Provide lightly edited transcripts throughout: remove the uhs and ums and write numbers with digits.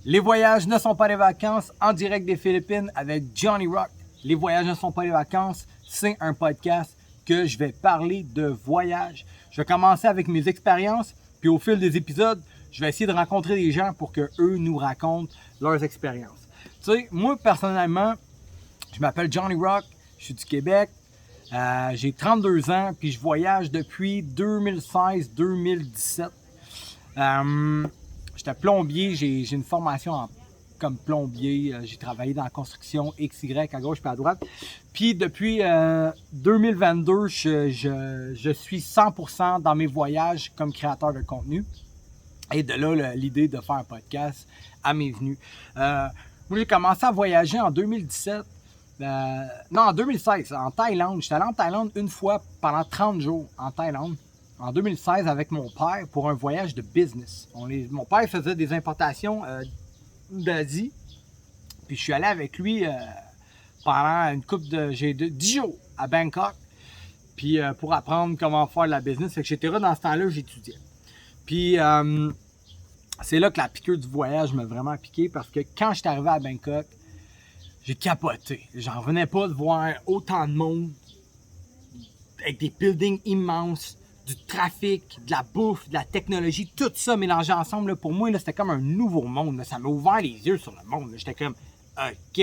Les voyages ne sont pas des vacances, en direct des Philippines avec Johnny Rock. Les voyages ne sont pas des vacances, c'est un podcast que je vais parler de voyage. Je vais commencer avec mes expériences, puis au fil des épisodes, je vais essayer de rencontrer des gens pour qu'eux nous racontent leurs expériences. Tu sais, moi personnellement, je m'appelle Johnny Rock, je suis du Québec, j'ai 32 ans, puis je voyage depuis 2016-2017. J'étais plombier, j'ai une formation comme plombier, j'ai travaillé dans la construction XY à gauche puis à droite. Puis depuis 2022, je suis 100% dans mes voyages comme créateur de contenu. Et de là, l'idée de faire un podcast m'est venue. Moi, j'ai commencé à voyager en 2017. En 2016, en Thaïlande. J'étais allé en Thaïlande une fois pendant 30 jours en Thaïlande. En 2016 avec mon père pour un voyage de business. Mon père faisait des importations d'Asie. Puis je suis allé avec lui pendant une couple de... J'ai 10 jours à Bangkok. Puis pour apprendre comment faire de la business, etc. Dans ce temps-là, j'étudiais. Puis c'est là que la piqûre du voyage m'a vraiment piqué parce que quand je suis arrivé à Bangkok, j'ai capoté. J'en revenais pas de voir autant de monde avec des buildings immenses, du trafic, de la bouffe, de la technologie, tout ça mélangé ensemble. Là, pour moi, là, c'était comme un nouveau monde. Là. Ça m'a ouvert les yeux sur le monde. Là. J'étais comme, OK,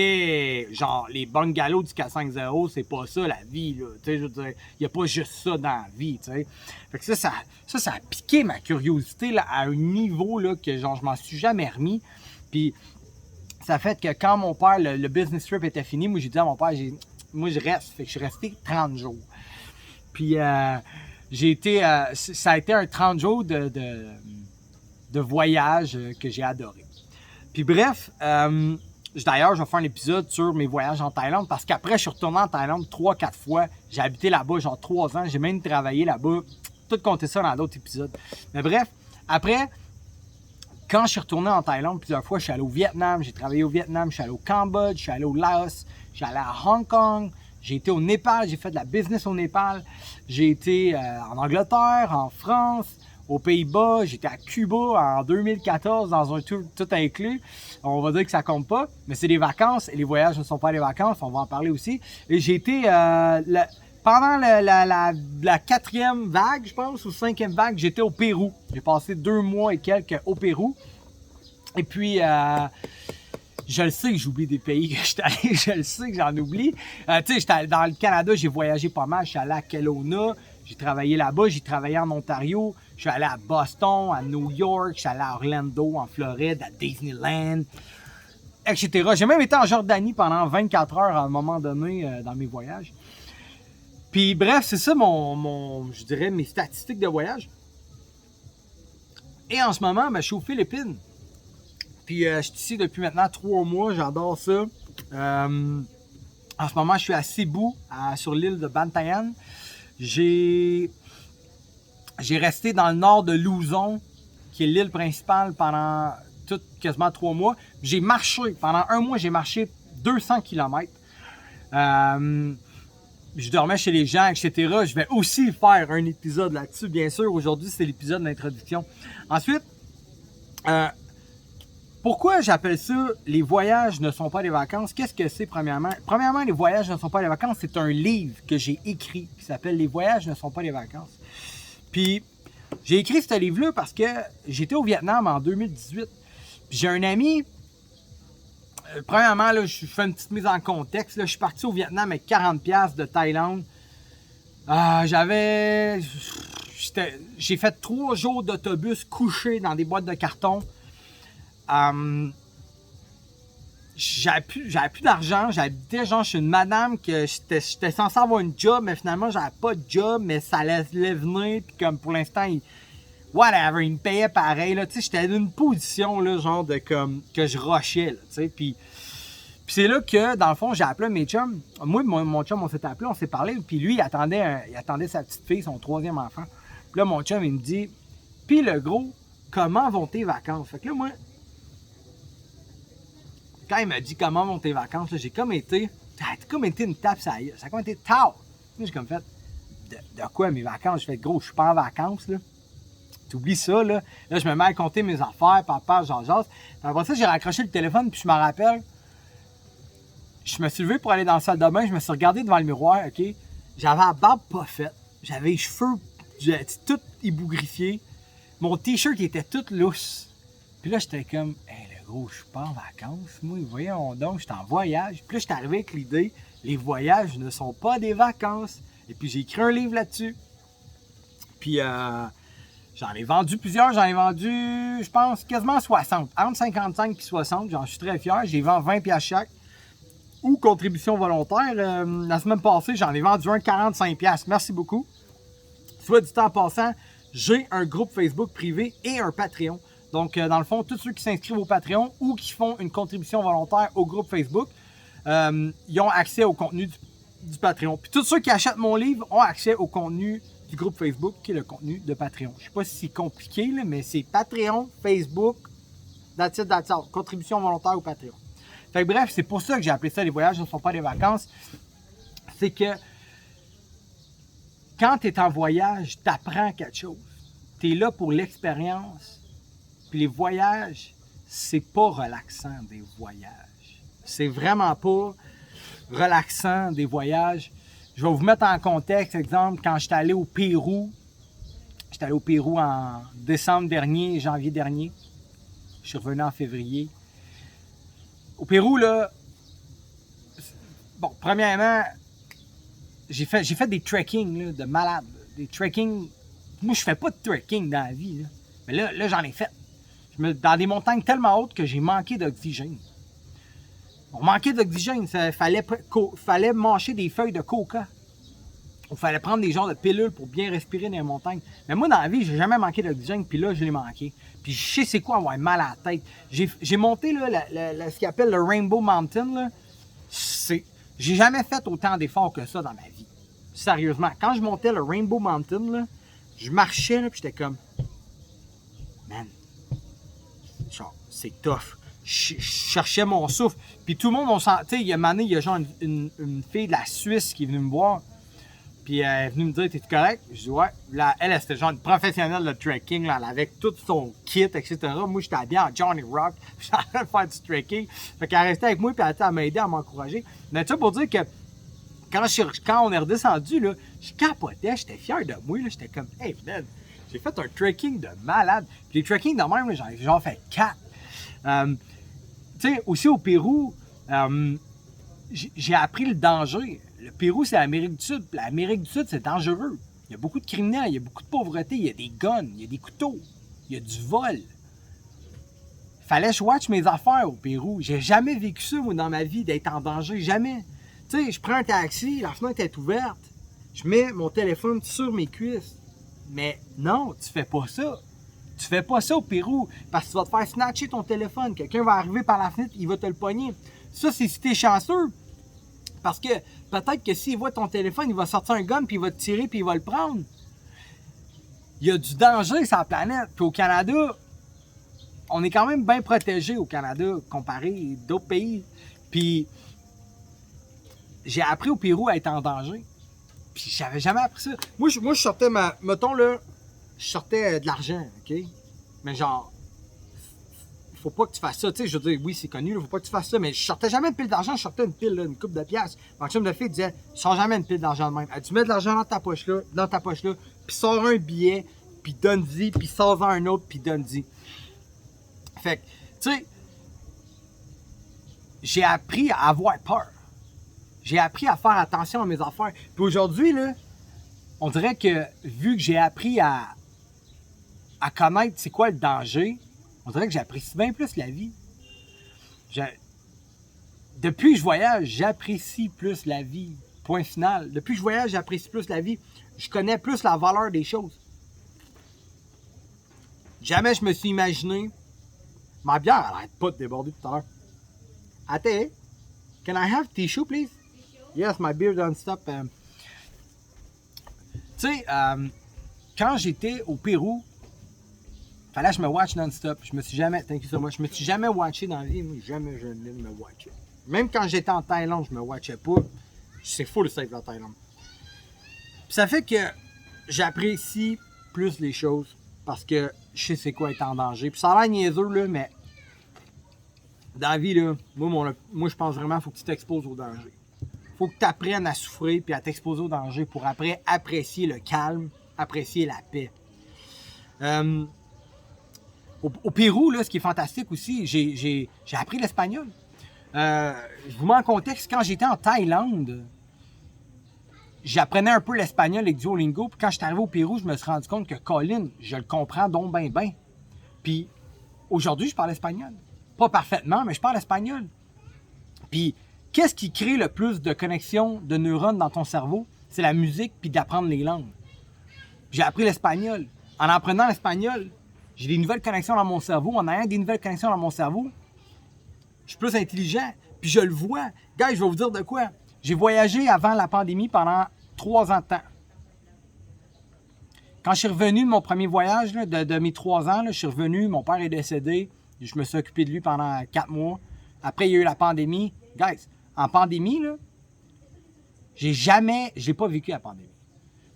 genre, les bungalows du 450, c'est pas ça la vie. Là. Je veux dire, il n'y a pas juste ça dans la vie. T'sais. Fait que ça a piqué ma curiosité là, à un niveau là, que genre, je m'en suis jamais remis. Puis, ça fait que quand mon père, le business trip était fini, moi, j'ai dit à mon père, moi, je reste. Fait que je suis resté 30 jours. Puis, ça a été un 30 jours de voyage que j'ai adoré. Puis bref, d'ailleurs, je vais faire un épisode sur mes voyages en Thaïlande parce qu'après, je suis retourné en Thaïlande 3-4 fois. J'ai habité là-bas genre 3 ans. J'ai même travaillé là-bas. Tout compter ça dans d'autres épisodes. Mais bref, après, quand je suis retourné en Thaïlande plusieurs fois, je suis allé au Vietnam, j'ai travaillé au Vietnam, je suis allé au Cambodge, je suis allé au Laos, je suis allé à Hong Kong. J'ai été au Népal, j'ai fait de la business au Népal. J'ai été en Angleterre, en France, aux Pays-Bas. J'étais à Cuba en 2014 dans un tour tout inclus. On va dire que ça compte pas, mais c'est des vacances et les voyages ne sont pas des vacances. On va en parler aussi. Et j'ai été pendant la 4e vague, je pense, ou 5e vague, j'étais au Pérou. J'ai passé 2 mois et quelques au Pérou. Et puis... je le sais que j'oublie des pays que j'étais allé, je le sais que j'en oublie. Tu sais, dans le Canada, j'ai voyagé pas mal. Je suis allé à Kelowna, j'ai travaillé là-bas, j'ai travaillé en Ontario. Je suis allé à Boston, à New York, je suis allé à Orlando, en Floride, à Disneyland, etc. J'ai même été en Jordanie pendant 24 heures à un moment donné dans mes voyages. Puis bref, c'est ça je dirais, mes statistiques de voyage. Et en ce moment, je suis aux Philippines. Puis je suis ici depuis maintenant 3 mois, j'adore ça. En ce moment, je suis à Cebu, sur l'île de Bantayan. J'ai resté dans le nord de Luzon, qui est l'île principale, pendant quasiment 3 mois. J'ai marché, pendant 1 mois, j'ai marché 200 km. Je dormais chez les gens, etc. Je vais aussi faire un épisode là-dessus, bien sûr. Aujourd'hui, c'est l'épisode d'introduction. Ensuite, pourquoi j'appelle ça « Les voyages ne sont pas des vacances ». Qu'est-ce que c'est, premièrement? Premièrement, les voyages ne sont pas des vacances. C'est un livre que j'ai écrit qui s'appelle « Les voyages ne sont pas des vacances ». Puis, j'ai écrit ce livre-là parce que j'étais au Vietnam en 2018. Puis j'ai un ami... premièrement, là, je fais une petite mise en contexte. Là, je suis parti au Vietnam avec 40$ de Thaïlande. J'ai fait 3 jours d'autobus couché dans des boîtes de carton. J'avais plus d'argent, j'habitais genre chez une madame que j'étais censé avoir une job, mais finalement j'avais pas de job, mais ça allait venir, puis comme pour l'instant, il me payait pareil, là, tu sais, j'étais dans une position, là, genre de comme, que je rushais, là, tu sais, puis c'est là que, dans le fond, j'ai appelé mes chums, moi et mon chum, on s'est appelé, on s'est parlé, puis lui, il attendait sa petite fille, son 3e enfant, puis là, mon chum, il me dit, puis le gros, comment vont tes vacances? Fait que là, moi, quand il m'a dit comment vont tes vacances, là, j'ai comme été une tape ça y est. Ça a comme été tard. J'ai comme fait de quoi mes vacances? Je fais gros, je suis pas en vacances là. t'oublies ça, là. Là, je me mets à compter mes affaires, papa, j'en. Après ça, j'ai raccroché le téléphone, puis je me rappelle, je me suis levé pour aller dans la salle de bain, je me suis regardé devant le miroir, OK? J'avais la barbe pas faite, j'avais les cheveux tout ébougrifiés, mon t-shirt était tout lousse. Puis là, j'étais comme, hey, le gros, je suis pas en vacances, moi, voyons donc, je suis en voyage. Puis là, j'étais arrivé avec l'idée, les voyages ne sont pas des vacances. Et puis, j'ai écrit un livre là-dessus. Puis, j'en ai vendu plusieurs, je pense, quasiment 60. Entre 55 et 60, j'en suis très fier. J'ai vendu 20 piastres chaque. Ou contribution volontaire. La semaine passée, j'en ai vendu un 45 piastres. Merci beaucoup. Soit du temps passant, j'ai un groupe Facebook privé et un Patreon. Donc, dans le fond, tous ceux qui s'inscrivent au Patreon ou qui font une contribution volontaire au groupe Facebook, ils ont accès au contenu du Patreon. Puis tous ceux qui achètent mon livre ont accès au contenu du groupe Facebook, qui est le contenu de Patreon. Je ne sais pas si c'est compliqué, là, mais c'est Patreon, Facebook, that's it, contribution volontaire au Patreon. Fait que bref, c'est pour ça que j'ai appelé ça les voyages ne sont pas des vacances. C'est que quand tu es en voyage, tu apprends quelque chose. Tu es là pour l'expérience. Puis les voyages, c'est pas relaxant des voyages. C'est vraiment pas relaxant des voyages. Je vais vous mettre en contexte, exemple, quand j'étais allé au Pérou. J'étais allé au Pérou en décembre dernier, janvier dernier. Je suis revenu en février. Au Pérou, là, bon, premièrement, j'ai fait des trekking là, de malade. Des trekking. Moi, je fais pas de trekking dans la vie. Là. Mais là j'en ai fait. Dans des montagnes tellement hautes que j'ai manqué d'oxygène. On manquait d'oxygène. Il fallait mâcher des feuilles de coca. Il fallait prendre des genres de pilules pour bien respirer dans les montagnes. Mais moi, dans la vie, j'ai jamais manqué d'oxygène. Puis là, je l'ai manqué. Puis je sais c'est quoi avoir mal à la tête. J'ai monté là, ce qu'ils appelle le Rainbow Mountain. Là. J'ai jamais fait autant d'efforts que ça dans ma vie. Sérieusement. Quand je montais le Rainbow Mountain, là, je marchais là, puis j'étais comme... Man, c'est tough. Je cherchais mon souffle. Puis tout le monde, on sent. Tu sais, il y a une année, il y a genre une fille de la Suisse qui est venue me voir. Puis elle est venue me dire, t'es-tu correct? Je dis, ouais. Là, elle, c'était genre une professionnelle de trekking, là, avec tout son kit, etc. Moi, j'étais habillé en Johnny Rock. J'étais en train de faire du trekking. Fait qu'elle restait avec moi, puis elle m'a aidé à m'encourager. Mais tu sais, pour dire que quand on est redescendu, là, je capotais, j'étais fier de moi. J'étais comme, hey, man, j'ai fait un trekking de malade. Puis les trekkings de même, j'en ai genre fait 4. Tu sais, aussi au Pérou, j'ai appris le danger. Le Pérou, c'est l'Amérique du Sud. L'Amérique du Sud, c'est dangereux. Il y a beaucoup de criminels, il y a beaucoup de pauvreté, il y a des guns, il y a des couteaux, il y a du vol. Fallait que je watch mes affaires au Pérou. J'ai jamais vécu ça, moi, dans ma vie, d'être en danger. Jamais. Tu sais, je prends un taxi, la fenêtre est ouverte, je mets mon téléphone sur mes cuisses. Mais non, tu fais pas ça. Tu fais pas ça au Pérou, parce que tu vas te faire snatcher ton téléphone. Quelqu'un va arriver par la fenêtre, il va te le pogner. Ça, c'est si t'es chanceux. Parce que peut-être que s'il voit ton téléphone, il va sortir un gun, puis il va te tirer, puis il va le prendre. Il y a du danger sur la planète. Puis au Canada, on est quand même bien protégé au Canada, comparé à d'autres pays. Puis j'ai appris au Pérou à être en danger. Puis j'avais jamais appris ça. Moi, je sortais mettons là, je sortais de l'argent, OK? Mais genre, faut pas que tu fasses ça. Tu sais, je veux dire, oui, c'est connu, là, faut pas que tu fasses ça, mais je sortais jamais une pile d'argent, je sortais une pile, là, une coupe de piastres. Mon chum de fille disait, sors jamais une pile d'argent de même. Tu mets de l'argent dans ta poche là, puis sors un billet, puis donne-y, puis sors-en un autre, puis donne-y. Fait que, tu sais, j'ai appris à avoir peur. J'ai appris à faire attention à mes affaires. Puis aujourd'hui, là, on dirait que, vu que j'ai appris à connaître c'est quoi le danger, on dirait que j'apprécie bien plus la vie. Depuis que je voyage, j'apprécie plus la vie. Point final. Depuis que je voyage, j'apprécie plus la vie. Je connais plus la valeur des choses. Jamais je me suis imaginé... Ma bière, elle n'arrête pas de déborder tout à l'heure. Ate, can I have tissue, please? Yes, my beer don't stop. Tu sais, quand j'étais au Pérou, fallait que je me watch non-stop. Je me suis jamais... Thank you so much. Je me suis jamais watché dans la vie. Moi, jamais je ne me watchais. Même quand j'étais en Thaïlande, je me watchais pas. C'est full safe la Thaïlande. Puis ça fait que j'apprécie plus les choses. parce que je sais c'est quoi être en danger. Puis ça a l'air niaiseux, là, mais dans la vie, là, moi je pense vraiment qu'il faut que tu t'exposes au danger. Faut que tu apprennes à souffrir puis à t'exposer au danger pour après apprécier le calme, apprécier la paix. Au Pérou, là, ce qui est fantastique aussi, j'ai appris l'espagnol. Je vous mets en contexte, quand j'étais en Thaïlande, j'apprenais un peu l'espagnol avec Duolingo. Puis quand je suis arrivé au Pérou, je me suis rendu compte que Colin, je le comprends donc ben. Puis aujourd'hui, je parle espagnol. Pas parfaitement, mais je parle espagnol. Puis qu'est-ce qui crée le plus de connexions de neurones dans ton cerveau? C'est la musique puis d'apprendre les langues. J'ai appris l'espagnol. En apprenant l'espagnol, j'ai des nouvelles connexions dans mon cerveau. En ayant des nouvelles connexions dans mon cerveau, je suis plus intelligent. Puis je le vois. Gars, je vais vous dire de quoi. J'ai voyagé avant la pandémie pendant 3 ans de temps. Quand je suis revenu de mon premier voyage, là, de mes 3 ans, là, je suis revenu, mon père est décédé. Je me suis occupé de lui pendant 4 mois. Après, il y a eu la pandémie. Guys, en pandémie, là, j'ai pas vécu la pandémie.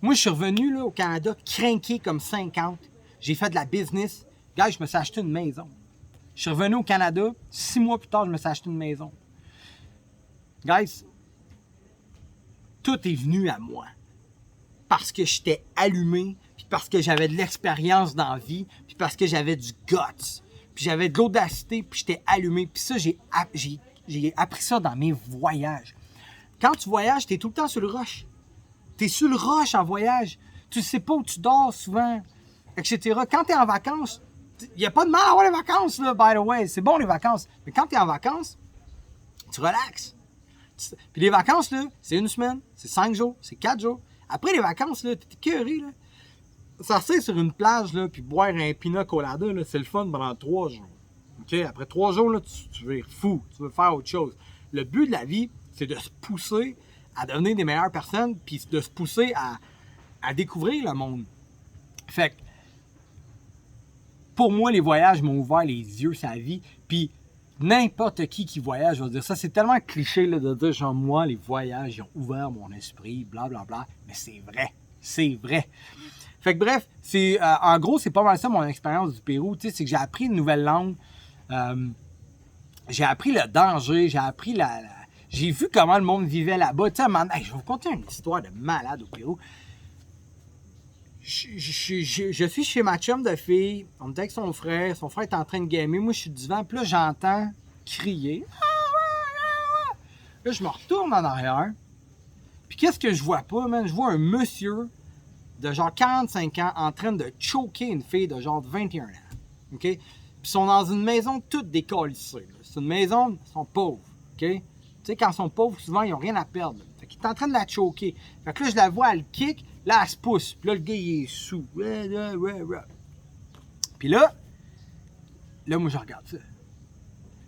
Moi, je suis revenu là, au Canada, crinqué comme 50. J'ai fait de la business. Guys, je me suis acheté une maison. Je suis revenu au Canada. 6 mois plus tard, je me suis acheté une maison. Guys, tout est venu à moi. Parce que j'étais allumé, puis parce que j'avais de l'expérience dans la vie, puis parce que j'avais du guts, puis j'avais de l'audacité, puis j'étais allumé. Puis ça, j'ai appris ça dans mes voyages. Quand tu voyages, t'es tout le temps sur le rush. T'es sur le rush en voyage. Tu sais pas où tu dors souvent, etc. Quand t'es en vacances, il n'y a pas de mal à avoir les vacances, là, by the way. C'est bon, les vacances. Mais quand t'es en vacances, tu relaxes. Puis les vacances, là, c'est 1 semaine, c'est 5 jours, c'est 4 jours. Après les vacances, là, t'es écœuré, là. S'asseoir sur une plage, là, puis boire un pina colada, là, c'est le fun pendant 3 jours. OK? Après 3 jours, là, tu veux être fou. Tu veux faire autre chose. Le but de la vie, c'est de se pousser à devenir des meilleures personnes, puis de se pousser à découvrir le monde. Fait que, pour moi, les voyages m'ont ouvert les yeux sur la vie, puis n'importe qui voyage, je veux dire, ça c'est tellement cliché là, de dire genre moi, les voyages, ils ont ouvert mon esprit, blablabla, mais c'est vrai. Fait que bref, en gros, c'est pas mal ça mon expérience du Pérou, tu sais, c'est que j'ai appris une nouvelle langue, j'ai appris le danger, j'ai appris j'ai vu comment le monde vivait là-bas. Tu sais, je vais vous conter une histoire de malade au Pérou. Je suis chez ma chum de fille. On était avec son frère. Son frère est en train de gamer. Moi, je suis devant. Puis là, j'entends crier. Là, je me retourne en arrière. Puis qu'est-ce que je vois pas, man? Je vois un monsieur de genre 45 ans en train de choquer une fille de genre 21 ans. OK? Puis ils sont dans une maison toute décalissée. C'est une maison, ils sont pauvres. OK? Tu sais, quand ils sont pauvres, souvent, ils n'ont rien à perdre. Fait qu'il est en train de la choquer. Fait que là, je la vois, elle kick. Là, elle se pousse. Puis là, le gars, il est sous. Puis là, moi, je regarde ça.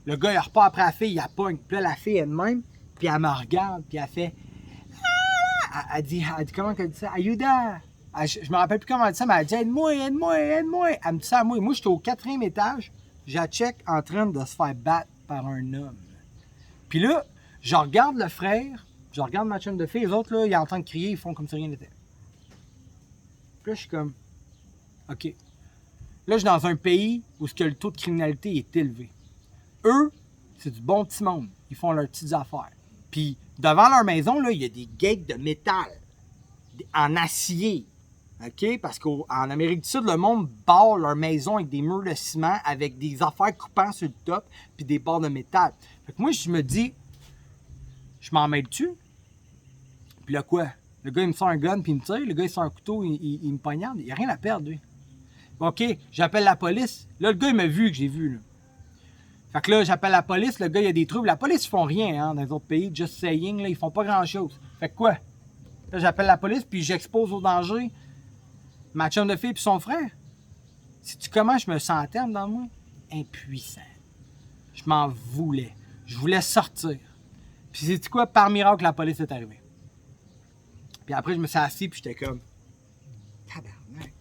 Le gars, il repart après la fille, il la pogne. Puis là, la fille elle-même, puis elle me regarde, puis elle fait... Elle dit comment qu'elle dit ça? Ayuda! Je me rappelle plus comment elle dit ça, mais elle dit aide-moi. Elle me dit ça à moi. Moi, j'étais au 4e étage. Je la check en train de se faire battre par un homme. Puis là, je regarde le frère, je regarde ma chum de fille, les autres, là, ils entendent crier, ils font comme si rien n'était. Puis là, je suis comme, OK. Là, je suis dans un pays où le taux de criminalité est élevé. Eux, c'est du bon petit monde. Ils font leurs petites affaires. Puis, devant leur maison, là, il y a des gates de métal, en acier. OK? Parce qu'en Amérique du Sud, le monde barre leur maison avec des murs de ciment, avec des affaires coupant sur le top, puis des barres de métal. Fait que moi, je me dis, je m'en mêle-tu? Puis là, quoi? Le gars, il me sort un gun, puis il me tire. Le gars, il sort un couteau, il me poignarde. Il n'y a rien à perdre, lui. OK, j'appelle la police. Là, le gars, il m'a vu que j'ai vu, là. Fait que là, j'appelle la police. Le gars, il y a des troubles. La police, ils font rien, hein, dans les autres pays. Just saying, là, ils font pas grand-chose. Fait que quoi? Là, j'appelle la police, puis j'expose au danger ma chum de fille puis son frère. Sais-tu comment je me sentais dans moi? Impuissant. Je m'en voulais. Je voulais sortir. Puis sais-tu quoi? Par miracle, la police est arrivée. Puis après, je me suis assis puis j'étais comme... Tabarnak.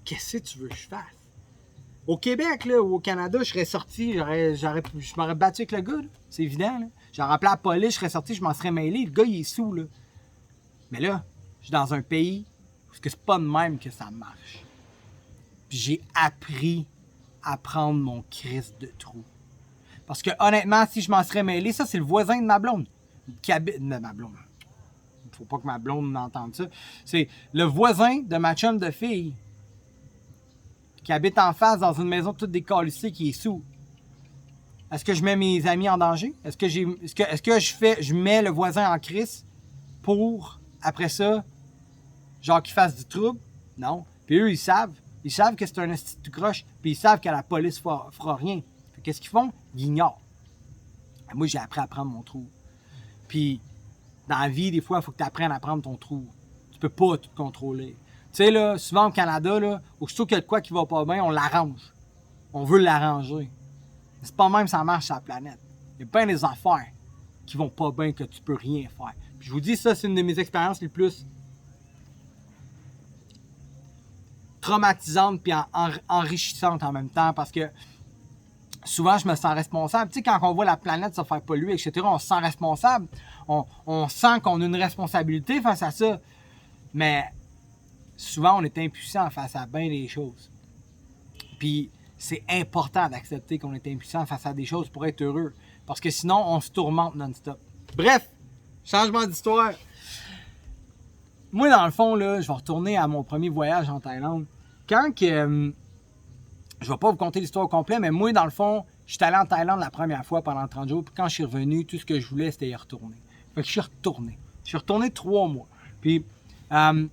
Qu'est-ce que tu veux que je fasse? Au Québec, là, ou au Canada, je serais sorti, je m'aurais battu avec le gars, là. C'est évident, là. J'aurais appelé la police, je serais sorti, je m'en serais mêlé. Le gars, il est sous, là. Mais là, je suis dans un pays où c'est pas de même que ça marche. Puis j'ai appris à prendre mon Christ de trou. Parce que honnêtement, si je m'en serais mêlé, ça c'est le voisin de ma blonde. Qui habite. De ma blonde. Faut pas que ma blonde n'entende ça. C'est le voisin de ma chum de fille. Qui habite en face dans une maison toute décalissée qui est sous. Est-ce que je mets mes amis en danger? Est-ce que je mets le voisin en crise pour, après ça, genre qu'il fasse du trouble? Non. Puis eux, ils savent. Ils savent que c'est un esti de tout croche. Puis ils savent que la police fera rien. Fait qu'est-ce qu'ils font? Ils ignorent. Moi, j'ai appris à prendre mon trou. Puis, dans la vie, des fois, il faut que tu apprennes à prendre ton trou. Tu peux pas tout contrôler. Tu sais, là, souvent au Canada, là, aussitôt qu'il y a de quoi qui va pas bien, on l'arrange. On veut l'arranger. C'est pas même ça marche sur la planète. Il y a plein des affaires qui vont pas bien que tu peux rien faire. Puis je vous dis, ça, c'est une de mes expériences les plus traumatisantes puis enrichissantes en même temps parce que souvent, je me sens responsable. Tu sais, quand on voit la planète se faire polluer, etc., on se sent responsable. On sent qu'on a une responsabilité face à ça. Mais souvent, on est impuissant face à bien des choses. Puis, c'est important d'accepter qu'on est impuissant face à des choses pour être heureux. Parce que sinon, on se tourmente non-stop. Bref, changement d'histoire. Moi, dans le fond, là, je vais retourner à mon premier voyage en Thaïlande. Quand que... je vais pas vous conter l'histoire au complet, mais moi, dans le fond, je suis allé en Thaïlande la première fois pendant 30 jours. Puis quand je suis revenu, tout ce que je voulais, c'était y retourner. Fait que je suis retourné. Je suis retourné 3 mois. Puis, je vais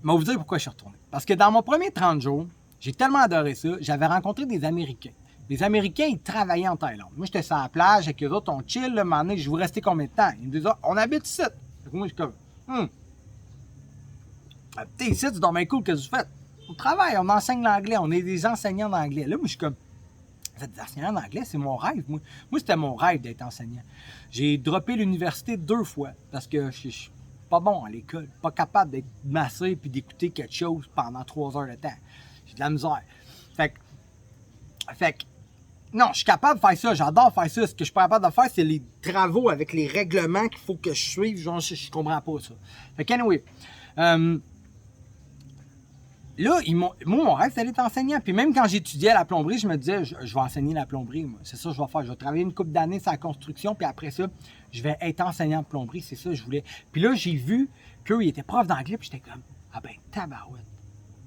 vous dire pourquoi je suis retourné. Parce que dans mon premier 30 jours, j'ai tellement adoré ça, j'avais rencontré des Américains. Les Américains, ils travaillaient en Thaïlande. Moi, j'étais sur la plage avec eux autres, on chill, là, un moment donné, je vous rester combien de temps? Ils me disaient, on habite ici. Fait que moi, je suis comme, habitez ici, c'est donc bien cool, qu'est-ce que vous faites? On travaille, on enseigne l'anglais, on est des enseignants d'anglais. Là, moi, je suis comme, vous êtes des enseignants d'anglais, c'est mon rêve. Moi, c'était mon rêve d'être enseignant. J'ai droppé l'université 2 fois parce que je suis pas bon à l'école, pas capable d'être massé puis d'écouter quelque chose pendant 3 heures de temps. J'ai de la misère. Fait que, non, je suis capable de faire ça, j'adore faire ça. Ce que je suis pas capable de faire, c'est les travaux avec les règlements qu'il faut que je suive. Genre, je comprends pas ça. Fait que, anyway, là, moi, mon rêve, c'était d'être enseignant. Puis même quand j'étudiais à la plomberie, je me disais, je vais enseigner la plomberie. Moi. C'est ça que je vais faire. Je vais travailler une couple d'années sur la construction. Puis après ça, je vais être enseignant de plomberie. C'est ça que je voulais. Puis là, j'ai vu qu'eux, ils étaient profs d'anglais. Puis j'étais comme, ah ben, tabarouette.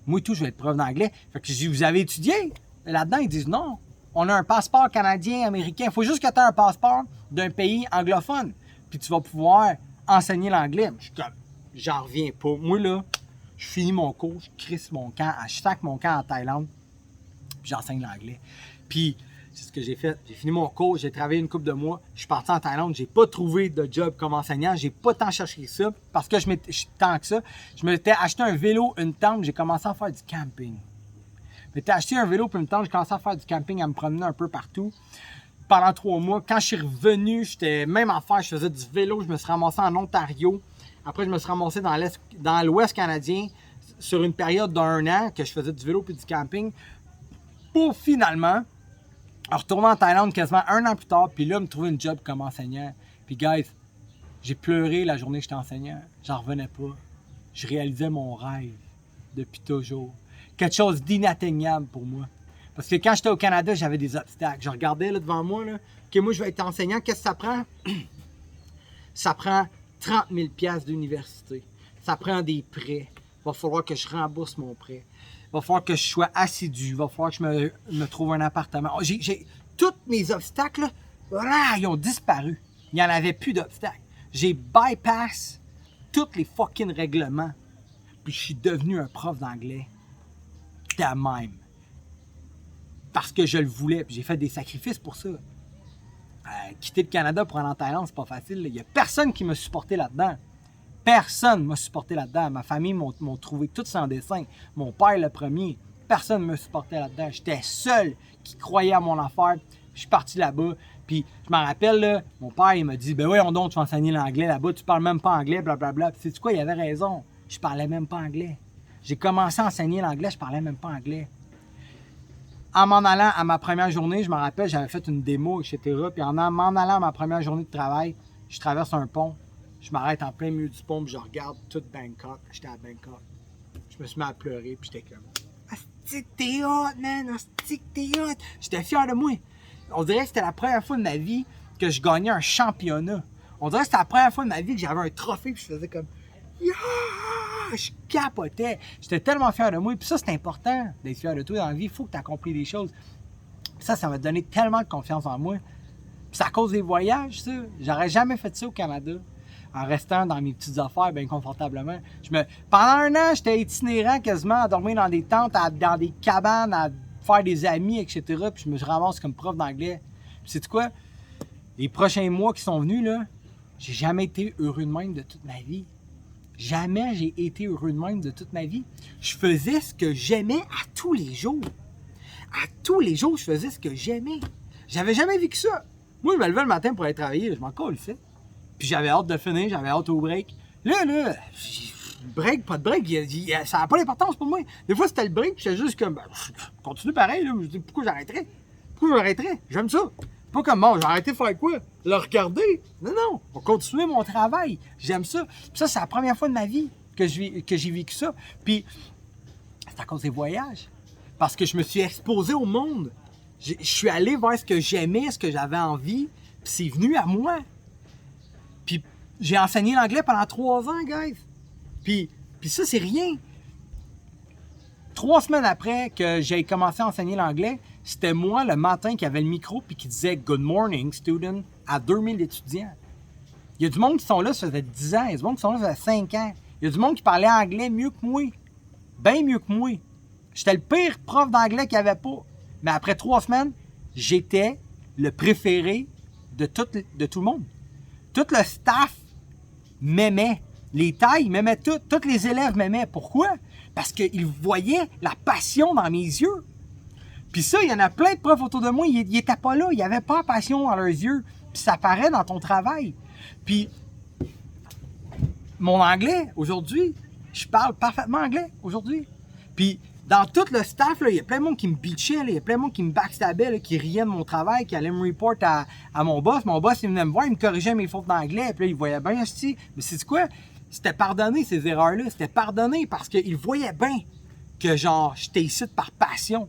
Moi et tout, je vais être prof d'anglais. Fait que je dis, vous avez étudié? Là-dedans, ils disent, non. On a un passeport canadien, américain. Il faut juste que tu aies un passeport d'un pays anglophone. Puis tu vas pouvoir enseigner l'anglais. Je suis comme, j'en reviens pas. Moi, là, je finis mon cours, je crisse mon camp, je sac mon camp en Thaïlande, puis j'enseigne l'anglais. Puis, c'est ce que j'ai fait. J'ai fini mon cours, j'ai travaillé une couple de mois, je suis parti en Thaïlande, j'ai pas trouvé de job comme enseignant, j'ai pas tant cherché ça, parce que je m'étais acheté un vélo, une tente, j'ai commencé à faire du camping. Je m'étais acheté un vélo puis une tente, j'ai commencé à faire du camping, à me promener un peu partout. Pendant 3 mois, quand je suis revenu, j'étais même en faire, je faisais du vélo, je me suis ramassé en Ontario. Après, je me suis ramassé dans l'Ouest canadien sur une période d'1 an que je faisais du vélo puis du camping pour finalement retourner en Thaïlande quasiment 1 an plus tard puis là, me trouver une job comme enseignant. Puis, guys, j'ai pleuré la journée que j'étais enseignant. J'en revenais pas. Je réalisais mon rêve depuis toujours. Quelque chose d'inatteignable pour moi. Parce que quand j'étais au Canada, j'avais des obstacles. Je regardais là, devant moi, là, que moi, je vais être enseignant. Qu'est-ce que ça prend? Ça prend 30 000 $ d'université. Ça prend des prêts. Il va falloir que je rembourse mon prêt. Il va falloir que je sois assidu. Il va falloir que je me trouve un appartement. Tous mes obstacles, là, voilà, ils ont disparu. Il n'y en avait plus d'obstacles. J'ai bypass tous les fucking règlements. Puis je suis devenu un prof d'anglais. De même. Parce que je le voulais. Puis j'ai fait des sacrifices pour ça. Quitter le Canada pour aller en Thaïlande, c'est pas facile. Il n'y a personne qui m'a supporté là-dedans. Personne m'a supporté là-dedans. Ma famille m'ont trouvé tout sans dessin. Mon père le premier. Personne ne me supportait là-dedans. J'étais seul qui croyait à mon affaire. Je suis parti là-bas. Puis je me rappelle, là, mon père il m'a dit, ben oui, donc tu vas enseigner l'anglais là-bas. Tu parles même pas anglais, blablabla. Puis sais-tu quoi, il avait raison. Je parlais même pas anglais. J'ai commencé à enseigner l'anglais, je parlais même pas anglais. En m'en allant à ma première journée, je me rappelle, j'avais fait une démo, etc. Puis en m'en allant à ma première journée de travail, je traverse un pont, je m'arrête en plein milieu du pont, puis je regarde tout Bangkok. J'étais à Bangkok. Je me suis mis à pleurer, puis j'étais comme, asti que t'es hot, man, asti que t'es hot. J'étais fier de moi. On dirait que c'était la première fois de ma vie que je gagnais un championnat. On dirait que c'était la première fois de ma vie que j'avais un trophée puis je faisais comme yeah! Je capotais. J'étais tellement fier de moi. Puis ça, c'est important d'être fier de toi dans la vie. Il faut que tu accomplisses des choses. Puis ça m'a donné tellement de confiance en moi. Puis c'est à cause des voyages, ça. J'aurais jamais fait ça au Canada. En restant dans mes petites affaires bien confortablement. Pendant un an, j'étais itinérant quasiment à dormir dans des tentes, dans des cabanes, à faire des amis, etc. Puis je me ramasse comme prof d'anglais. Puis sais-tu quoi? Les prochains mois qui sont venus, là, j'ai jamais été heureux de même de toute ma vie. Jamais j'ai été heureux de même de toute ma vie. Je faisais ce que j'aimais à tous les jours. À tous les jours, je faisais ce que j'aimais. J'avais jamais vécu ça. Moi, je me levais le matin pour aller travailler, je m'en calissais. Puis j'avais hâte de finir, j'avais hâte au break. Là, break, pas de break, ça n'a pas d'importance pour moi. Des fois, c'était le break, puis j'étais juste comme, continue pareil, là. Je me dis, pourquoi j'arrêterais? Pourquoi j'arrêterais? J'aime ça. Pas comme, bon, j'ai arrêté de faire quoi? Le regarder? Non, on continuer mon travail. J'aime ça. Puis ça, c'est la première fois de ma vie que j'ai vécu ça. Puis, c'est à cause des voyages. Parce que je me suis exposé au monde. Je suis allé vers ce que j'aimais, ce que j'avais envie, puis c'est venu à moi. Puis j'ai enseigné l'anglais pendant 3 ans, guys. Puis ça, c'est rien. 3 semaines après que j'ai commencé à enseigner l'anglais, c'était moi le matin qui avait le micro puis qui disait « Good morning, student » à 2000 étudiants. Il y a du monde qui sont là, ça faisait 10 ans. Il y a du monde qui sont là, ça fait 5 ans. Il y a du monde qui parlait anglais mieux que moi. Bien mieux que moi. J'étais le pire prof d'anglais qu'il n'y avait pas. Mais après 3 semaines, j'étais le préféré de tout le monde. Tout le staff m'aimait. Les tailles m'aimaient tout. Tous les élèves m'aimaient. Pourquoi? Parce qu'ils voyaient la passion dans mes yeux. Puis ça, il y en a plein de profs autour de moi, ils n'étaient pas là. Ils n'avaient pas la passion dans leurs yeux. Puis ça paraît dans ton travail. Puis mon anglais, aujourd'hui, je parle parfaitement anglais, aujourd'hui. Puis dans tout le staff, il y a plein de monde qui me bitchait, il y a plein de monde qui me backstabait, là, qui riait de mon travail, qui allait me report à mon boss. Mon boss, il venait me voir, il me corrigeait mes fautes d'anglais, puis là, il voyait bien, mais c'est quoi? C'était pardonné, ces erreurs-là. C'était pardonné parce qu'il voyait bien que, genre, j'étais ici par passion.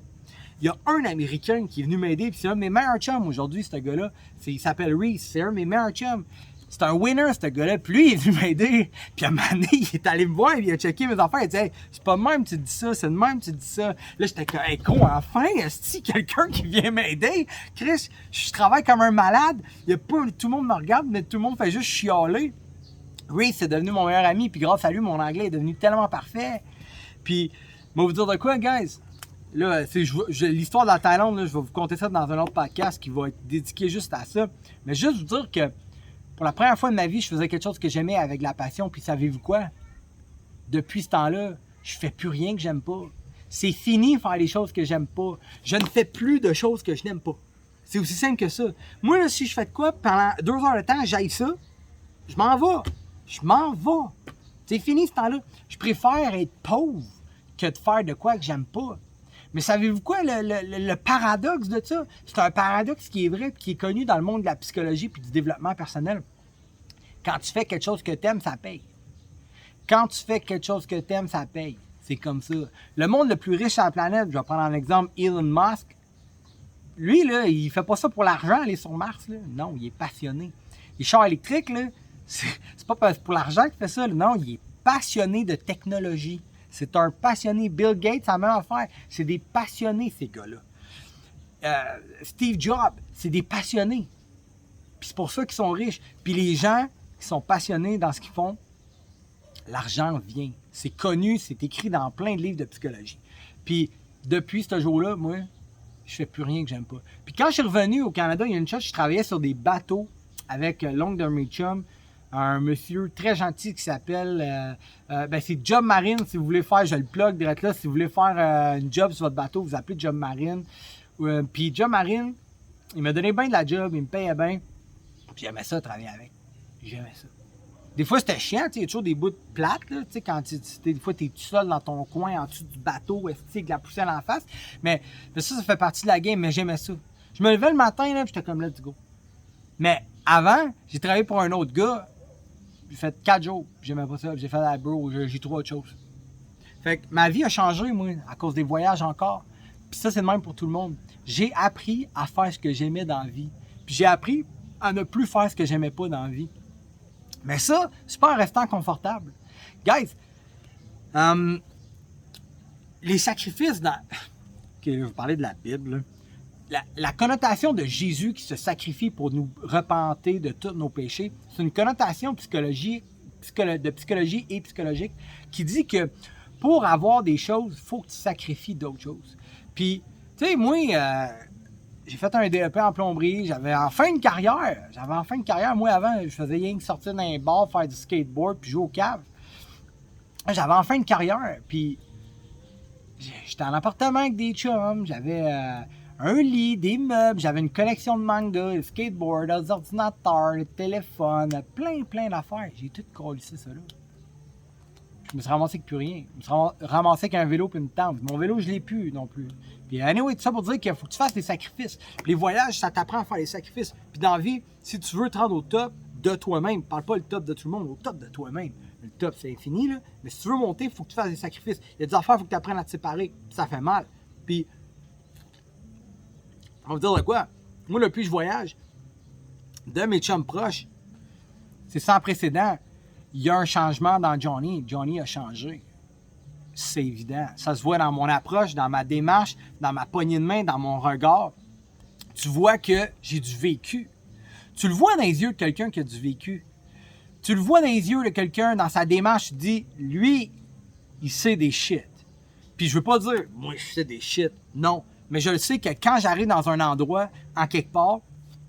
Il y a un Américain qui est venu m'aider, puis c'est un de mes meilleurs chums aujourd'hui, ce gars-là. Il s'appelle Reese, c'est un de mes meilleurs chums. C'est un winner, ce gars-là. Puis lui, il est venu m'aider. Puis à un moment donné, il est allé me voir, il a checké mes affaires. Il dit hey, c'est pas de même tu dis ça, c'est de même tu dis ça. Là, j'étais comme, hey, gros, enfin, est-ce que quelqu'un qui vient m'aider? Chris, je travaille comme un malade. Il y a pas, tout le monde me regarde, mais tout le monde fait juste chialer. Reese, c'est devenu mon meilleur ami. Puis grâce à lui, mon anglais est devenu tellement parfait. Puis, moi, vous dire de quoi, guys? Là, l'histoire de la Thaïlande, là, je vais vous conter ça dans un autre podcast qui va être dédié juste à ça. Mais juste vous dire que pour la première fois de ma vie, je faisais quelque chose que j'aimais avec de la passion. Puis savez-vous quoi? Depuis ce temps-là, je fais plus rien que j'aime pas. C'est fini de faire les choses que j'aime pas. Je ne fais plus de choses que je n'aime pas. C'est aussi simple que ça. Moi, là, si je fais de quoi, pendant 2 heures de temps, j'aille ça, je m'en vais. Je m'en vais. C'est fini ce temps-là. Je préfère être pauvre que de faire de quoi que j'aime pas. Mais savez-vous quoi, le paradoxe de ça? C'est un paradoxe qui est vrai et qui est connu dans le monde de la psychologie et du développement personnel. Quand tu fais quelque chose que tu aimes, ça paye. Quand tu fais quelque chose que tu aimes, ça paye. C'est comme ça. Le monde le plus riche sur la planète, je vais prendre en exemple Elon Musk. Lui, là, il fait pas ça pour l'argent, aller sur Mars. Là. Non, il est passionné. Les chars électriques, là, c'est pas pour l'argent qu'il fait ça. Là. Non, il est passionné de technologie. C'est un passionné. Bill Gates, ça a même affaire. C'est des passionnés, ces gars-là. Steve Jobs, c'est des passionnés. Puis c'est pour ça qu'ils sont riches. Puis les gens qui sont passionnés dans ce qu'ils font, l'argent vient. C'est connu, c'est écrit dans plein de livres de psychologie. Puis depuis ce jour-là, moi, je fais plus rien que j'aime pas. Puis quand je suis revenu au Canada, il y a une chose, je travaillais sur des bateaux avec l'oncle de mes chums, un monsieur très gentil qui s'appelle, c'est Job Marine, si vous voulez faire, je le plug direct là, si vous voulez faire une job sur votre bateau, vous appelez Job Marine. Puis Job Marine, il m'a donné bien de la job, il me payait bien. Puis j'aimais ça, travailler avec. J'aimais ça. Des fois, c'était chiant, il y a toujours des bouts de plates, là, quand des fois, tu es tout seul dans ton coin, en dessous du bateau, avec la poussière en face. Mais ça fait partie de la game, mais j'aimais ça. Je me levais le matin, là, puis j'étais comme, let's go. Mais avant, j'ai travaillé pour un autre gars. J'ai fait 4 jours, j'aimais pas ça. J'ai fait la bro, j'ai trouvé autre chose. Fait que ma vie a changé, moi, à cause des voyages encore. Puis ça, c'est le même pour tout le monde. J'ai appris à faire ce que j'aimais dans la vie. Puis j'ai appris à ne plus faire ce que j'aimais pas dans la vie. Mais ça, c'est pas en restant confortable. Guys, les sacrifices dans... OK, je vais vous parler de la Bible, là. La connotation de Jésus qui se sacrifie pour nous repenter de tous nos péchés, c'est une connotation de psychologie et psychologique qui dit que pour avoir des choses, il faut que tu sacrifies d'autres choses. Puis, tu sais, moi, j'ai fait un DEP en plomberie, j'avais enfin une carrière. Moi, avant, je faisais rien que sortir d'un bar, faire du skateboard, puis jouer au cave. J'avais enfin une carrière, puis j'étais en appartement avec des chums, j'avais un lit, des meubles, j'avais une collection de manga, des skateboards, des ordinateurs, des téléphones, plein d'affaires. J'ai tout collé ça là. Je me suis ramassé avec plus rien. Je me suis ramassé avec un vélo et une tente. Mon vélo, je l'ai plus non plus. Puis anyway, tout ça pour dire qu'il faut que tu fasses des sacrifices. Puis les voyages, ça t'apprend à faire des sacrifices. Puis dans la vie, si tu veux te rendre au top de toi-même, parle pas le top de tout le monde, au top de toi-même. Le top, c'est infini, là. Mais si tu veux monter, il faut que tu fasses des sacrifices. Il y a des affaires, il faut que tu apprennes à te séparer. Puis ça fait mal. Puis, on va dire de quoi? Moi, le plus je voyage, de mes chums proches, c'est sans précédent. Il y a un changement dans Johnny. Johnny a changé. C'est évident. Ça se voit dans mon approche, dans ma démarche, dans ma poignée de main, dans mon regard. Tu vois que j'ai du vécu. Tu le vois dans les yeux de quelqu'un qui a du vécu. Tu le vois dans les yeux de quelqu'un, dans sa démarche, tu te dis, lui, il sait des shit. Puis je veux pas dire, moi, je sais des shit. Non. Mais je le sais que quand j'arrive dans un endroit, en quelque part,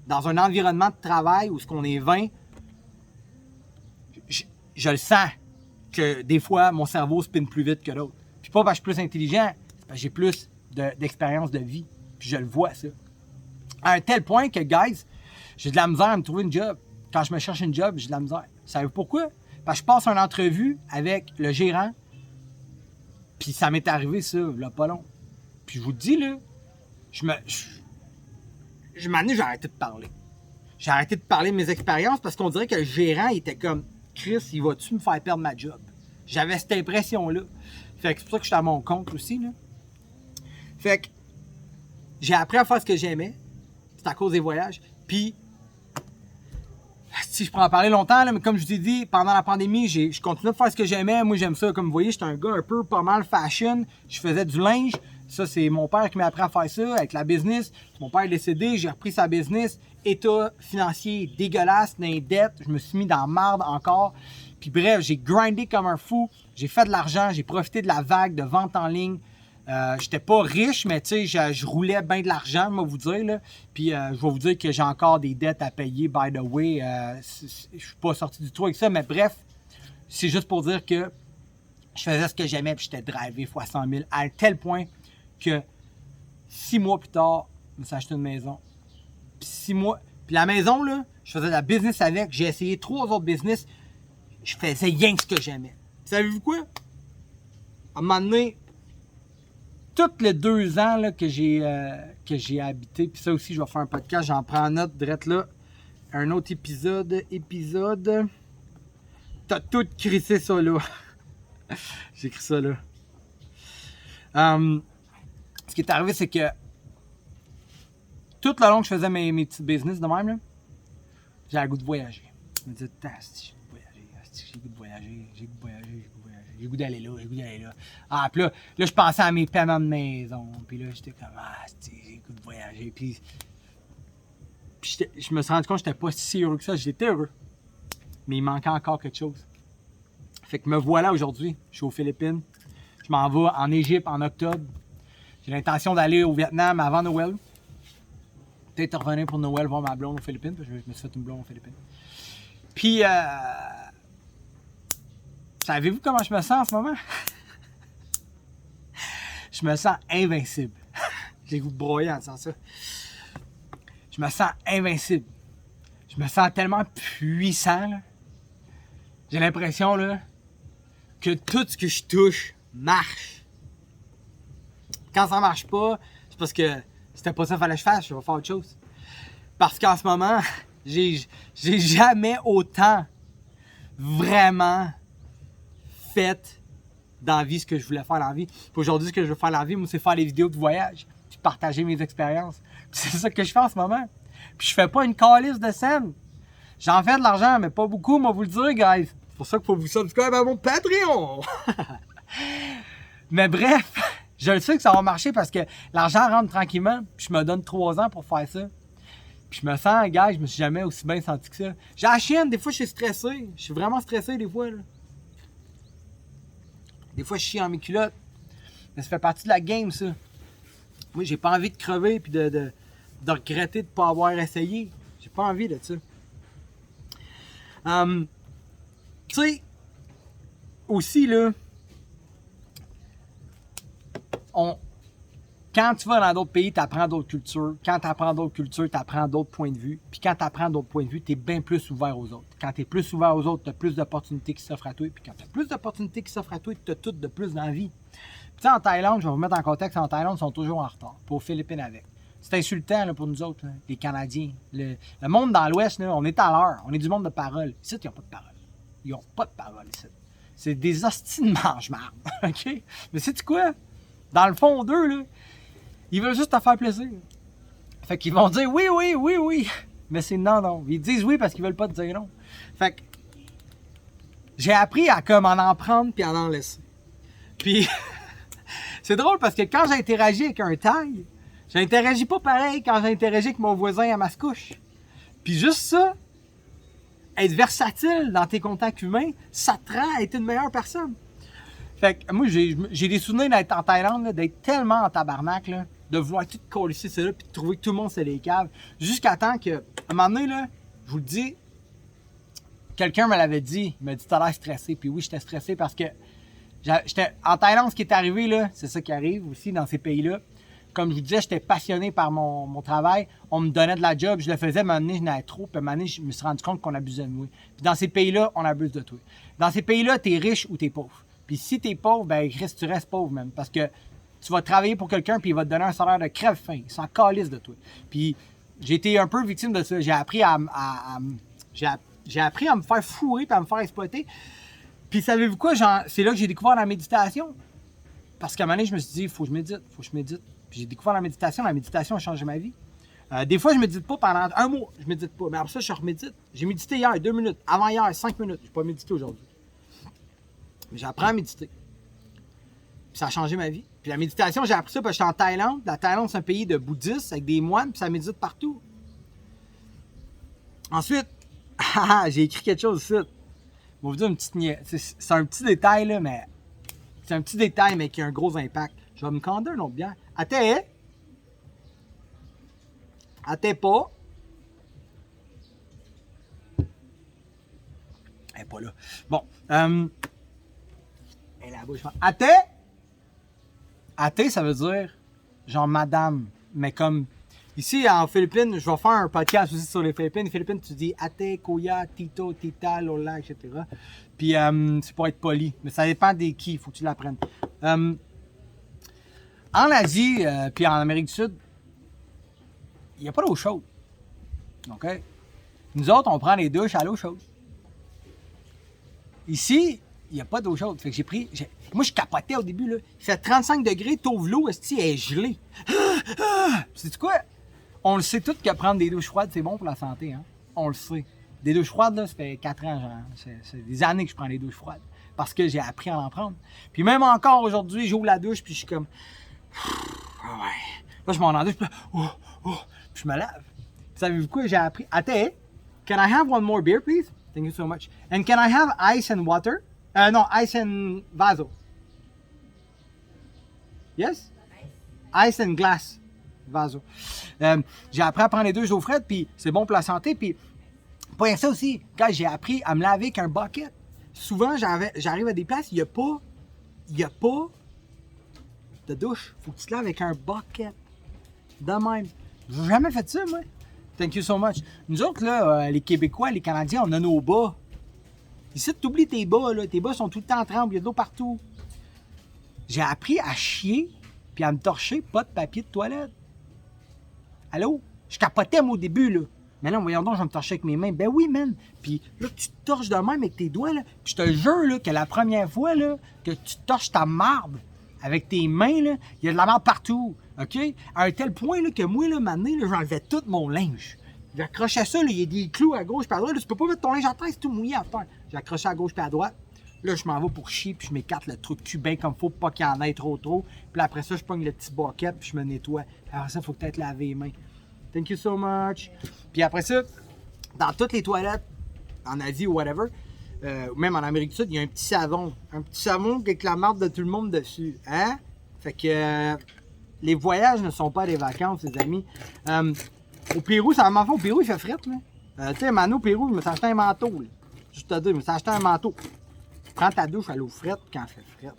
dans un environnement de travail où ce qu'on est 20, je le sens que des fois, mon cerveau spinne plus vite que l'autre. Puis pas parce que je suis plus intelligent, c'est parce que j'ai plus d'expérience de vie. Puis je le vois, ça. À un tel point que, guys, j'ai de la misère à me trouver une job. Quand je me cherche une job, j'ai de la misère. Savez-vous pourquoi? Parce que je passe une entrevue avec le gérant, puis ça m'est arrivé, ça, là, pas long. Puis je vous le dis, là, j'ai arrêté de parler. J'ai arrêté de parler de mes expériences parce qu'on dirait que le gérant, il était comme, Chris, il va-tu me faire perdre ma job? J'avais cette impression-là. Fait que c'est pour ça que j'étais à mon compte aussi, là. Fait que j'ai appris à faire ce que j'aimais. C'est à cause des voyages. Puis, si je pourrais en parler longtemps, là, mais comme je vous ai dit, pendant la pandémie, je continuais de faire ce que j'aimais. Moi, j'aime ça. Comme vous voyez, j'étais un gars un peu pas mal fashion. Je faisais du linge. Ça, c'est mon père qui m'a appris à faire ça avec la business. Mon père est décédé, j'ai repris sa business. État financier dégueulasse, dans les dettes. Je me suis mis dans la marde encore. Puis bref, j'ai grindé comme un fou. J'ai fait de l'argent. J'ai profité de la vague de vente en ligne. J'étais pas riche, mais tu sais, je roulais bien de l'argent, je vais vous dire. Là. Puis je vais vous dire que j'ai encore des dettes à payer, by the way. Je suis pas sorti du tout avec ça, mais bref, c'est juste pour dire que je faisais ce que j'aimais, puis j'étais drivé fois 100 000, à un tel point que 6 mois plus tard, je me suis acheté une maison. Puis la maison, là, je faisais de la business avec, j'ai essayé 3 autres business, je faisais rien que ce que j'aimais. Savez-vous quoi? À un moment donné, tous les 2 ans là, que j'ai habité, puis ça aussi, je vais faire un podcast, j'en prends en note, direct là, un autre épisode, t'as tout crissé ça là. J'ai écrit ça là. Ce qui est arrivé, c'est que tout le long que je faisais mes petits business de même, là, j'avais le goût de voyager. Je me disais, j'ai le goût de voyager, j'ai le goût d'aller là. Ah, puis là, je pensais à mes paiements de maison. Puis là, j'étais comme, j'ai le goût de voyager. Puis je me suis rendu compte que j'étais pas si heureux que ça. J'étais heureux. Mais il manquait encore quelque chose. Fait que me voilà aujourd'hui. Je suis aux Philippines. Je m'en vais en Égypte en octobre. J'ai l'intention d'aller au Vietnam avant Noël. Peut-être revenir pour Noël voir ma blonde aux Philippines. Parce que je me suis fait une blonde aux Philippines. Puis, savez-vous comment je me sens en ce moment? Je me sens invincible. J'ai le goût de broyer en disant ça. Je me sens invincible. Je me sens tellement puissant. Là. J'ai l'impression là, que tout ce que je touche marche. Quand ça marche pas, c'est parce que c'était pas ça qu'il fallait que je fasse. Je vais faire autre chose. Parce qu'en ce moment, j'ai jamais autant vraiment fait dans la vie ce que je voulais faire dans la vie. Puis aujourd'hui, ce que je veux faire dans la vie, moi, c'est faire des vidéos de voyage, puis partager mes expériences. Puis c'est ça que je fais en ce moment. Puis je fais pas une calice de scène. J'en fais de l'argent, mais pas beaucoup, moi vous le dire, guys. C'est pour ça qu'il faut vous subscribe à mon Patreon. Mais bref, je le sais que ça va marcher parce que l'argent rentre tranquillement. Puis je me donne 3 ans pour faire ça. Puis je me sens, gars, je me suis jamais aussi bien senti que ça. J'ai la chienne, des fois je suis stressé. Je suis vraiment stressé des fois. Là. Des fois je chie en mes culottes. Mais ça fait partie de la game, ça. Moi, j'ai pas envie de crever puis de regretter de ne pas avoir essayé. J'ai pas envie de ça. Tu sais, aussi, là, quand tu vas dans d'autres pays, tu apprends d'autres cultures. Quand tu apprends d'autres cultures, tu apprends d'autres points de vue. Puis quand tu apprends d'autres points de vue, tu es bien plus ouvert aux autres. Quand tu es plus ouvert aux autres, tu as plus d'opportunités qui s'offrent à toi. Puis quand tu as plus d'opportunités qui s'offrent à toi, tu as tout de plus dans la vie. Tu sais, en Thaïlande, je vais vous mettre en contexte, en Thaïlande, ils sont toujours en retard. Puis aux Philippines avec. C'est insultant là, pour nous autres, là, les Canadiens. Le monde dans l'Ouest, là, on est à l'heure. On est du monde de parole. Ici, ils n'ont pas de parole. Ils n'ont pas de parole ici. C'est des hosties de mange-marde. OK? Mais sais-tu quoi? Dans le fond d'eux, là, ils veulent juste te faire plaisir. Fait qu'ils vont dire oui, oui, oui, oui. Mais c'est non, non. Ils disent oui parce qu'ils veulent pas te dire non. Fait que j'ai appris à comme en prendre puis à en laisser. Puis c'est drôle parce que quand j'interagis avec un Thaï, j'interagis pas pareil quand j'interagis avec mon voisin à Mascouche. Puis juste ça, être versatile dans tes contacts humains, ça te rend à être une meilleure personne. Fait que moi, j'ai des souvenirs d'être en Thaïlande, là, d'être tellement en tabarnak, là, de vouloir tout coller ici, c'est là, puis de trouver que tout le monde c'est les caves. Jusqu'à temps que, à un moment donné, là, je vous le dis, quelqu'un me l'avait dit, il m'a dit t'as l'air stressé. Puis oui, j'étais stressé parce que j'étais en Thaïlande, ce qui est arrivé, là, c'est ça qui arrive aussi dans ces pays-là. Comme je vous disais, j'étais passionné par mon travail. On me donnait de la job, je le faisais, à un moment donné, je n'avais trop, puis à un moment donné, je me suis rendu compte qu'on abusait de moi. Puis dans ces pays-là, on abuse de toi. Dans ces pays-là, t'es riche ou t'es pauvre. Puis si t'es pauvre, ben tu restes pauvre même. Parce que tu vas travailler pour quelqu'un puis il va te donner un salaire de crève-faim. Il s'en calisse de toi. Puis j'ai été un peu victime de ça. J'ai appris à me faire fourrer puis à me faire exploiter. Puis savez-vous quoi? C'est là que j'ai découvert la méditation. Parce qu'à un moment donné, je me suis dit, il faut que je médite. Puis j'ai découvert la méditation a changé ma vie. Des fois, je médite pas pendant un mois. Je médite pas. Mais après ça, je remédite. J'ai médité hier, 2 minutes. Avant hier, 5 minutes. Je n'ai pas médité aujourd'hui. Mais j'apprends à méditer. Puis ça a changé ma vie. Puis la méditation, j'ai appris ça parce que j'étais en Thaïlande. La Thaïlande, c'est un pays de bouddhistes avec des moines, puis ça médite partout. Ensuite, j'ai écrit quelque chose ici. Je vais vous dire une petite niaise. C'est un petit détail, là, mais c'est un petit détail, mais qui a un gros impact. Je vais me commander un autre bière. Attends, pas. Elle n'est pas là. Bon. Elle est là-bas, je pense. Athée, ça veut dire genre madame. Mais comme ici en Philippines, je vais faire un podcast aussi sur les Philippines. Les Philippines, tu dis Athée, Kuya, Tito, Tita, Lola, etc. Puis c'est pour être poli. Mais ça dépend des qui, il faut que tu l'apprennes. En Asie, puis en Amérique du Sud, il n'y a pas d'eau chaude. OK? Nous autres, on prend les douches à l'eau chaude. Ici, il n'y a pas d'eau chaude. Fait que moi, je capotais au début, là. Il fait 35 degrés, t'ouvres l'eau, elle est gelée. Sais-tu quoi? On le sait tous que prendre des douches froides, c'est bon pour la santé, hein? On le sait. Des douches froides, là, ça fait 4 ans, genre. C'est des années que je prends des douches froides. Parce que j'ai appris à en prendre. Puis même encore aujourd'hui, j'ouvre la douche, puis je suis comme... Ah ouais. Là, je m'en en douche, puis puis je me lave. Puis savez-vous quoi? J'ai appris... Attends, can I have one more beer, please? Thank you so much. And can I have ice and water? No, ice and vaso. Yes? Ice and glass. Vaso. J'ai appris à prendre les deux eaux fraides, puis c'est bon pour la santé. Puis, pour ça aussi, quand j'ai appris à me laver avec un bucket, souvent, j'arrive à des places, il n'y a pas de douche. Faut que tu te laves avec un bucket. De même. J'ai jamais fait ça, moi. Thank you so much. Nous autres, là, les Québécois, les Canadiens, on a nos bas. Ici, tu oublies tes bas, là. Tes bas sont tout le temps en tremble, il y a de l'eau partout. J'ai appris à chier puis à me torcher, pas de papier de toilette. Allô? Je capotais, moi, au début, là. Mais là, voyons donc, je vais me torcher avec mes mains. Ben oui, man. Puis là, tu te torches de même avec tes doigts, là. Puis je te jure, là, que la première fois, là, que tu torches ta marde avec tes mains, là, il y a de la marde partout. OK? À un tel point, là, que moi, là, maintenant, là, j'enlevais tout mon linge. J'accrochais ça, là, il y a des clous à gauche et à droite. Là, tu peux pas mettre ton linge à terre, c'est tout mouillé à terre. J'accrochais à gauche et à droite. Là, je m'en vais pour chier, puis je m'écarte le truc cubain comme faut pour pas qu'il y en ait trop. Puis après ça, je pogne le petit bucket, puis je me nettoie. Alors ça, il faut peut-être laver les mains. Thank you so much. Puis après ça, dans toutes les toilettes, en Asie ou whatever, même en Amérique du Sud, il y a un petit savon. Un petit savon avec la marque de tout le monde dessus. Hein? Fait que les voyages ne sont pas des vacances, les amis. Au Pérou, ça m'a fait au Pérou, il fait fret, là. Tu sais, Mano, au Pérou, je me suis acheté un manteau, là. Juste te dire, je me suis acheté un manteau. Prends ta douche à l'eau frette quand il fait fret.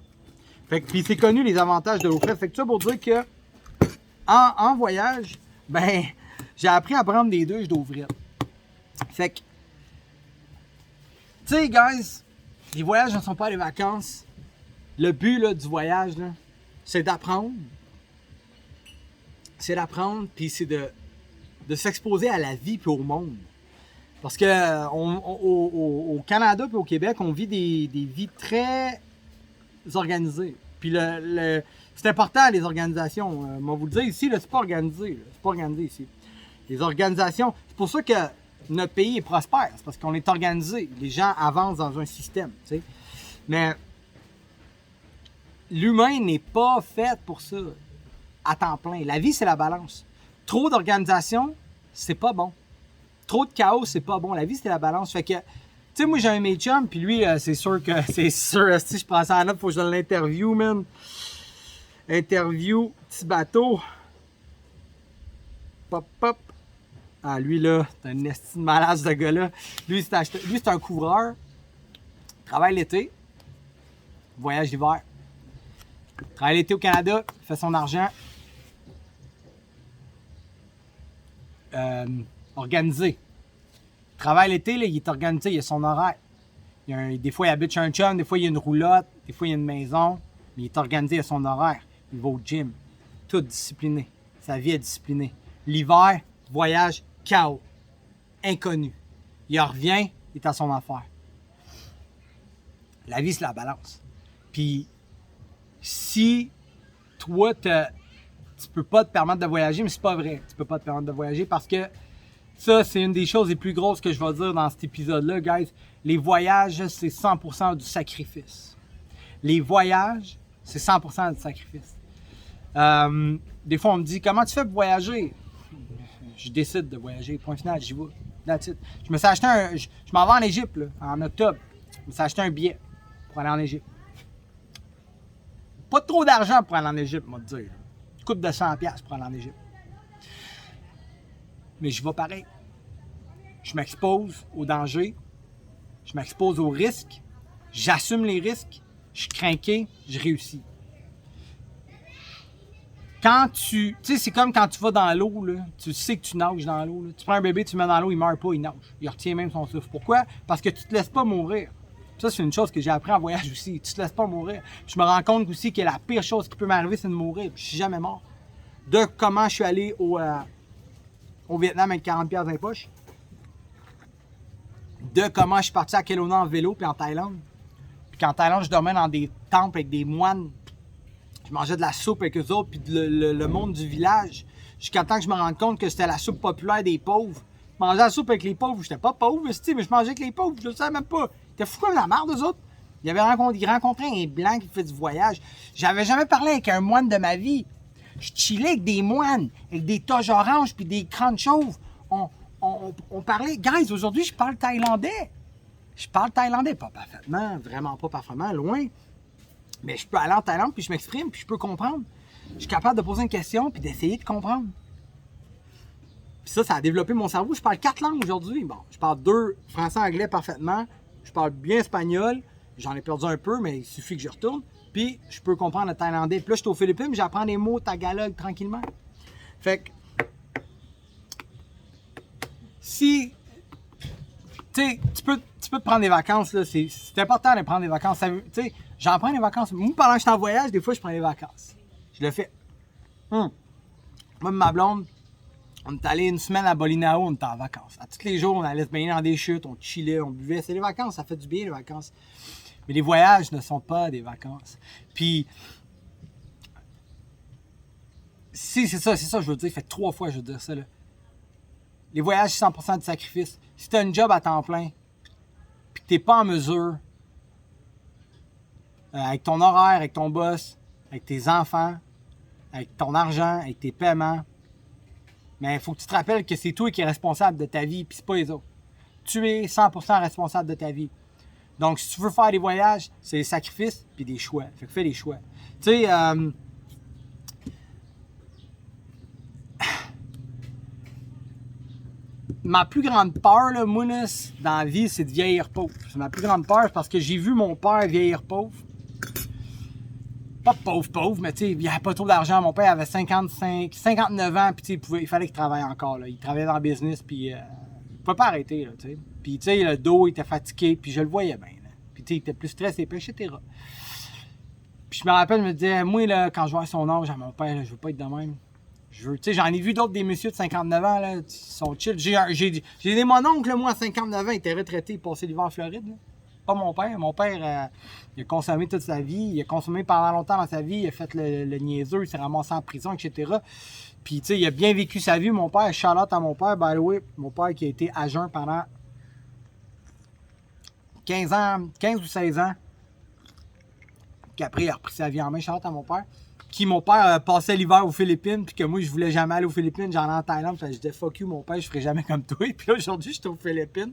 Fait que, puis c'est connu les avantages de l'eau frette. Fait que ça pour dire que en voyage, ben, j'ai appris à prendre des douches d'eau frette. Fait que, tu sais, guys, les voyages ne sont pas des vacances. Le but là, du voyage, là, c'est d'apprendre. C'est d'apprendre, puis c'est de s'exposer à la vie puis au monde. Parce que au Canada et au Québec, on vit des vies très organisées. Puis c'est important, les organisations. Moi, vous le dire ici, là, c'est pas organisé. C'est pas organisé ici. Les organisations, c'est pour ça que notre pays est prospère. C'est parce qu'on est organisé. Les gens avancent dans un système. Tu sais. Mais l'humain n'est pas fait pour ça à temps plein. La vie, c'est la balance. Trop d'organisation, c'est pas bon. Trop de chaos, c'est pas bon. La vie, c'est la balance. Fait que, tu sais, moi, j'ai un mate chum, puis lui, c'est sûr, si je prends ça en note, faut que je donne l'interview, man. Interview, petit bateau. Pop, pop. Ah, lui, là, c'est un esti de malade, ce gars-là. Lui, c'est un couvreur. Travaille l'été. Voyage l'hiver. Travaille l'été au Canada. Fait son argent. Organisé. Travaille l'été, là, il est organisé, il a son horaire. Des fois, il habite chez un chum, des fois, il y a une roulotte, des fois, il y a une maison. Mais il est organisé à son horaire. Il va au gym. Tout discipliné. Sa vie est disciplinée. L'hiver, voyage, chaos. Inconnu. Il revient, il est à son affaire. La vie, c'est la balance. Puis, si toi, tu peux pas te permettre de voyager, mais c'est pas vrai. Tu peux pas te permettre de voyager parce que ça, c'est une des choses les plus grosses que je vais dire dans cet épisode-là, guys. Les voyages, c'est 100% du sacrifice. Les voyages, c'est 100% du sacrifice. Des fois, on me dit, comment tu fais pour voyager? Je décide de voyager. Point final, j'y vais. That's it. Je me suis acheté je m'en vais en Égypte, là, en octobre. Je me suis acheté un billet pour aller en Égypte. Pas trop d'argent pour aller en Égypte, moi, te dire. Une coupe de 100$ pour aller en Égypte. Mais je vais pareil. Je m'expose au danger. Je m'expose aux risques. J'assume les risques. Je suis craqué. Je réussis. Quand tu sais, c'est comme quand tu vas dans l'eau, là, tu sais que tu nages dans l'eau. Là. Tu prends un bébé, tu le mets dans l'eau, il meurt pas, il nage. Il retient même son souffle. Pourquoi? Parce que tu te laisses pas mourir. Ça, c'est une chose que j'ai appris en voyage aussi. Tu te laisses pas mourir. Je me rends compte aussi que la pire chose qui peut m'arriver, c'est de mourir. Je suis jamais mort. De comment je suis allé au Vietnam avec 40$ dans les poches. De comment je suis parti à Kelowna en vélo puis en Thaïlande. Puis qu'en Thaïlande, je dormais dans des temples avec des moines. Je mangeais de la soupe avec eux autres puis le monde du village. Jusqu'à temps que je me rende compte que c'était la soupe populaire des pauvres. Je mangeais la soupe avec les pauvres. J'étais pas pauvre, mais je mangeais avec les pauvres. Je le savais même pas. T'es fou comme la merde, eux autres. Il rencontré un blanc qui fait du voyage. J'avais jamais parlé avec un moine de ma vie. Je chillais avec des moines, avec des toges oranges puis des crânes chauves. On parlait... Guys, aujourd'hui, je parle thaïlandais. Je parle thaïlandais, pas parfaitement, vraiment pas parfaitement, loin. Mais je peux aller en Thaïlande puis je m'exprime puis je peux comprendre. Je suis capable de poser une question puis d'essayer de comprendre. Puis ça a développé mon cerveau. Je parle 4 langues aujourd'hui. Bon, je parle 2 français, anglais parfaitement. Je parle bien espagnol. J'en ai perdu un peu, mais il suffit que je retourne. Puis, je peux comprendre le thaïlandais. Puis là, je suis aux Philippines, j'apprends des mots tagalog tranquillement. Fait que, si, tu sais, tu peux te prendre des vacances, là, c'est important de prendre des vacances. Tu sais, j'en prends des vacances. Moi, pendant que je suis en voyage, des fois, je prends des vacances. Je le fais. Moi, ma blonde, On est allé une semaine à Bolinao, on était en vacances. À tous les jours, on allait se baigner dans des chutes, on chillait, on buvait. C'est les vacances, ça fait du bien les vacances. Mais les voyages ne sont pas des vacances. Puis, si c'est ça, je veux dire, fait 3 fois je veux dire ça. Là. Les voyages, c'est 100% de sacrifice. Si tu as un job à temps plein, puis que tu n'es pas en mesure, avec ton horaire, avec ton boss, avec tes enfants, avec ton argent, avec tes paiements, mais il faut que tu te rappelles que c'est toi qui es responsable de ta vie, puis c'est pas les autres. Tu es 100% responsable de ta vie. Donc, si tu veux faire des voyages, c'est des sacrifices puis des choix. Fait que fais des choix. Tu sais, ma plus grande peur, là, moi, là, dans la vie, c'est de vieillir pauvre. C'est ma plus grande peur parce que j'ai vu mon père vieillir pauvre. Pas pauvre, mais tu sais, il avait pas trop d'argent. Mon père avait 59 ans, puis il fallait qu'il travaille encore. Là. Il travaillait dans le business, puis il pouvait pas arrêter, là, tu sais. Puis, tu sais, le dos, il était fatigué, puis je le voyais bien. Là. Puis, tu sais, il était plus stressé, etc. Puis, je me rappelle, je me disais, moi, là, quand je vois son âge à mon père, là, je veux pas être de même. Tu sais, j'en ai vu d'autres, des messieurs de 59 ans, là, qui sont chill. J'ai des mononcles, moi, à 59 ans, il était retraité, il passait l'hiver en Floride, là. Pas mon père. Mon père, il a consommé toute sa vie. Il a consommé pendant longtemps dans sa vie. Il a fait le niaiseux. Il s'est ramassé en prison, etc. Puis, tu sais, il a bien vécu sa vie, mon père. Shout-out à mon père, by the way. Mon père qui a été à jeun pendant 15 ou 16 ans. Puis après, il a repris sa vie en main. Shout-out à mon père. Mon père passait l'hiver aux Philippines, puis que moi, je voulais jamais aller aux Philippines. J'en ai en Thaïlande. Fait que je disais, fuck you, mon père, je ferai jamais comme toi. Puis là, aujourd'hui, j'étais aux Philippines.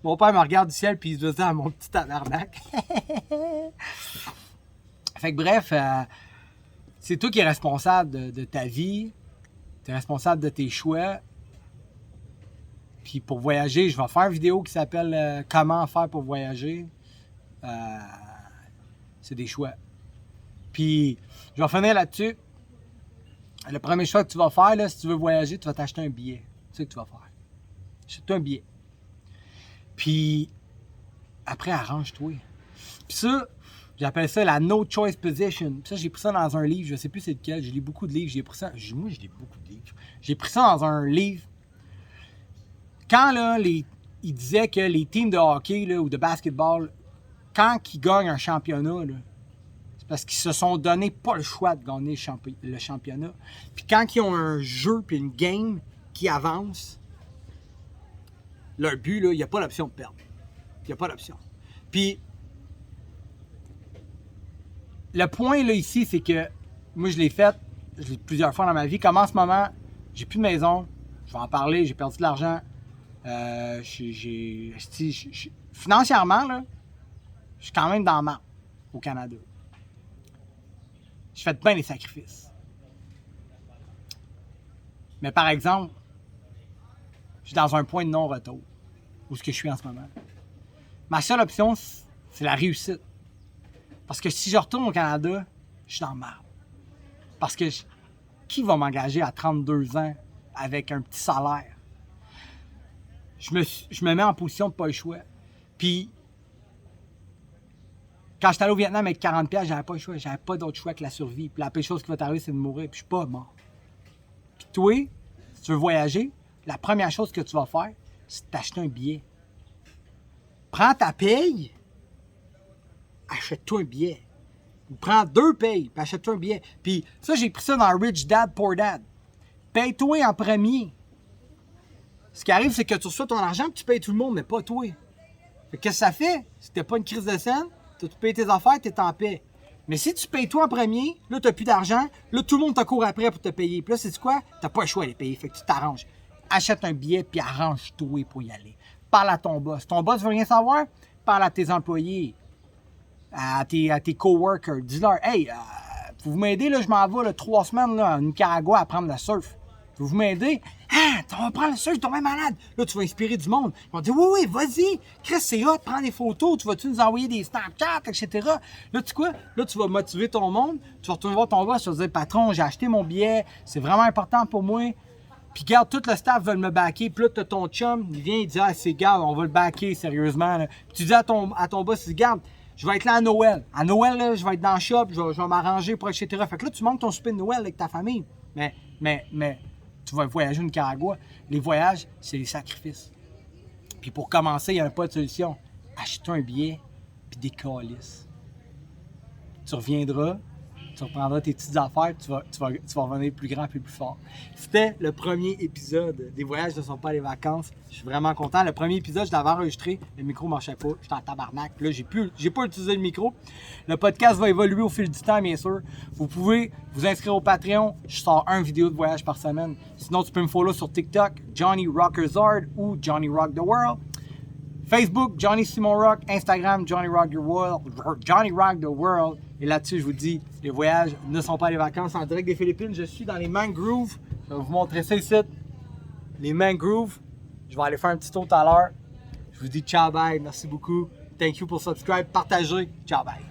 Mon père me regarde du ciel, puis il se dit, ah, mon petit tabarnak. Fait que bref, c'est toi qui es responsable de ta vie. Tu es responsable de tes choix. Puis pour voyager, je vais faire une vidéo qui s'appelle Comment faire pour voyager. C'est des choix. Puis, je vais finir là-dessus. Le premier choix que tu vas faire, là, si tu veux voyager, tu vas t'acheter un billet. C'est ce que tu vas faire. Achète-toi un billet. Puis, après, arrange-toi. Puis ça, j'appelle ça la no choice position. Puis ça, j'ai pris ça dans un livre, je sais plus c'est lequel. J'ai lu beaucoup de livres. J'ai pris ça. Moi, j'ai lu beaucoup de livres. J'ai pris ça dans un livre. Quand, là, il disait que les teams de hockey, là, ou de basketball, quand ils gagnent un championnat, là, parce qu'ils se sont donné pas le choix de gagner le championnat. Puis quand ils ont un jeu puis une game qui avance, leur but, il n'y a pas l'option de perdre. Il n'y a pas l'option. Puis, le point là ici, c'est que moi, je l'ai fait plusieurs fois dans ma vie. Comme en ce moment, j'ai plus de maison. Je vais en parler, j'ai perdu de l'argent. Financièrement, là, je suis quand même dans le marbre au Canada. Je fais bien les sacrifices. Mais par exemple, je suis dans un point de non-retour. Où est-ce que je suis en ce moment? Ma seule option, c'est la réussite. Parce que si je retourne au Canada, je suis dans le marbre. Parce que qui va m'engager à 32 ans avec un petit salaire? Je me mets en position de pas le choix. Puis, quand j'étais allé au Vietnam avec 40$, j'avais pas le choix. J'avais pas d'autre choix que la survie. Puis la pire chose qui va t'arriver, c'est de mourir. Puis je suis pas mort. Puis toi, si tu veux voyager, la première chose que tu vas faire, c'est t'acheter un billet. Prends ta paye, achète-toi un billet. Ou prends 2 payes, puis achète-toi un billet. Puis ça, j'ai pris ça dans Rich Dad, Poor Dad. Paye-toi en premier. Ce qui arrive, c'est que tu reçois ton argent, puis tu payes tout le monde, mais pas toi. Fait que qu'est-ce que ça fait? Si t'as pas une crise de scène, tu payes tes affaires, t'es en paix. Mais si tu payes toi en premier, là, t'as plus d'argent, là, tout le monde te court après pour te payer. Puis là, c'est quoi? T'as pas le choix de les payer, fait que tu t'arranges. Achète un billet, puis arrange-toi pour y aller. Parle à ton boss. Ton boss veut rien savoir? Parle à tes employés, à tes coworkers. Dis-leur, hey, vous m'aider, là, je m'en vais là, 3 semaines là, à Nicaragua à prendre le surf. Vous m'aider? Ah, on va prendre le surf, tu es malade. Là, tu vas inspirer du monde. Ils vont dire, oui, vas-y. Chris, c'est hot, prends des photos. Tu vas-tu nous envoyer des Snapchat, etc. Là, tu quoi? Là, tu vas motiver ton monde. Tu vas retourner voir ton boss, tu vas dire, patron, j'ai acheté mon billet. C'est vraiment important pour moi. Puis, regarde, tout le staff veut me backer. Puis là, tu as ton chum, il vient, il dit, ah, c'est gars, on va le backer sérieusement. Là. Puis, tu dis à ton boss, regarde, je vais être là à Noël. À Noël, là, je vais être dans le shop, je vais m'arranger pour etc. Fait que là, tu montes ton souper de Noël avec ta famille. Mais tu vas voyager au Nicaragua. Les voyages, c'est des sacrifices. Puis pour commencer, il n'y a pas de solution. Achète-toi un billet, puis des câlisses. Tu reviendras, tu reprendras tes petites affaires, tu vas revenir plus grand et plus fort. C'était le premier épisode des voyages ne sont pas les vacances. Je suis vraiment content. Le premier épisode, je l'avais enregistré, le micro ne marchait pas, j'étais en tabarnak. Là, j'ai pas utilisé le micro. Le podcast va évoluer au fil du temps, bien sûr. Vous pouvez vous inscrire au Patreon. Je sors une vidéo de voyage par semaine. Sinon, tu peux me follow sur TikTok, Johnny Rockerzard ou Johnny Rock the World. Facebook, Johnny Simon Rock. Instagram, Johnny Rock the World. Et là-dessus, je vous dis, les voyages ne sont pas les vacances. En direct des Philippines, je suis dans les mangroves. Je vais vous montrer ça ici. Les mangroves. Je vais aller faire un petit tour tout à l'heure. Je vous dis ciao, bye. Merci beaucoup. Thank you pour subscribe. Partagez. Ciao, bye.